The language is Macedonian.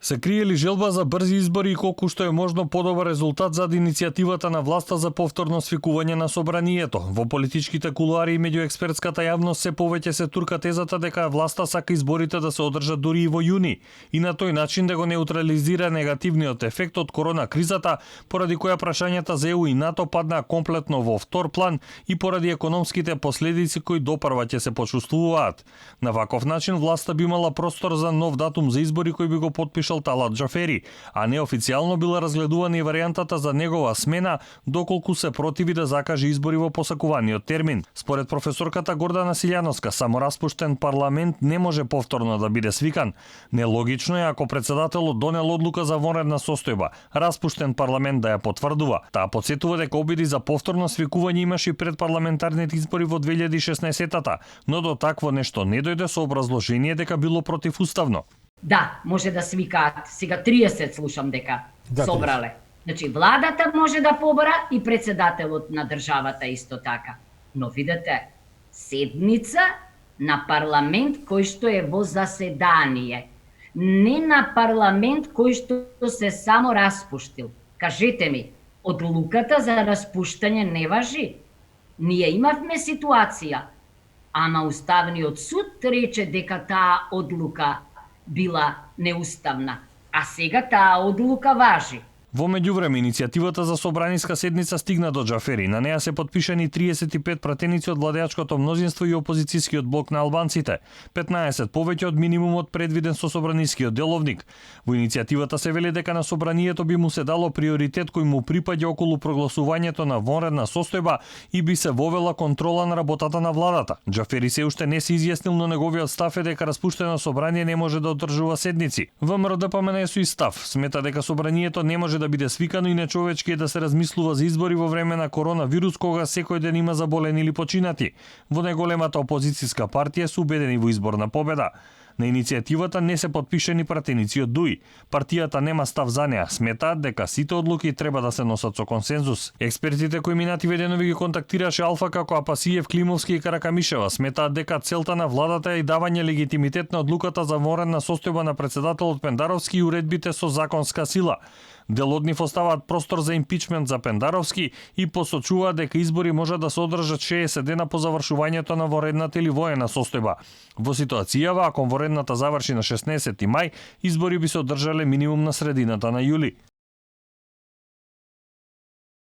Се крие ли желба за брзи избори и колку што е можно подобар резултат за иницијативата на власта за повторно свикување на собранието? Во политичките кулуари и меѓу експертската јавност се повеќе се турка тезата дека власта сака изборите да се одржат дури и во јуни и на тој начин да го неутрализира негативниот ефект од корона кризата, поради која прашањата за ЕУ и НАТО паднаа комплетно во втор план и поради економските последици кои допрва ќе се почувствуваат. На ваков начин власта би имала простор за нов датум за избори кој би го потпишал Талат Џафери, а неофицијално била разгледувана и варијантата за негова смена доколку се противи да закаже избори во посакуваниот термин. Според професорката Гордана Силјановска, самораспуштен парламент не може повторно да биде свикан. Нелогично е ако председателот донел одлука за вонредна состојба, распуштен парламент да ја потврдува. Таа потсетува дека обиди за повторно свикување имаше и пред парламентарните избори во 2016-та, но до такво нешто не дојде со образложение дека било противуставно. Да, може да свикаат. Сега 30 слушам дека собрале. Значи, владата може да побара и председателот на државата исто така. Но видете, седница на парламент кој што е во заседание. Не на парламент кој што се само распуштил. Кажете ми, одлуката за распуштање не важи? Ние имавме ситуација, ама Уставниот суд рече дека таа одлука била неуставна, а сега таа одлука важи. Во меѓувреме, иницијативата за собраниска седница стигна до Џафери. На неа се потпишани 35 пратеници од владеачкото мнозинство и опозицијскиот блок на албанците, 15 повеќе од минимумот предвиден со собранискиот деловник. Во иницијативата се вели дека на собранието би му се дало приоритет кој му припаѓа околу прогласувањето на вонредна состојба и би се вовела контрола на работата на владата. Џафери се уште не се изјаснил, но неговиот став е дека распуштено собрание не може да одржува седници. ВМРО-ДПМН со и став смета дека собранието не може да биде свикано и нечовечки е да се размислува за избори во време на коронавирус кога секој ден има заболени или починати. Во најголемата опозицијска партија се убедени во изборна победа. На иницијативата не се потпишани пратеници од ДУИ. Партијата нема став за неа, сметаат дека сите одлуки треба да се носат со консензус. Експертите кои минативе денови ги контактираше Алфа како Апасиев, Климовски и Каракамишева сметаат дека целта на владата е и давање легитимитет на одлуката за вонредна состојба на председателот Пендаровски и уредбите со законска сила. Дел од нив оставаат простор за импичмент за Пендаровски и посочуваат дека избори може да се одржат 60 дена по завршувањето на вонредната или воена состојба. Во ситуацијава, ако вонредната заврши на 16 мај, избори би се одржале минимум на средината на јули.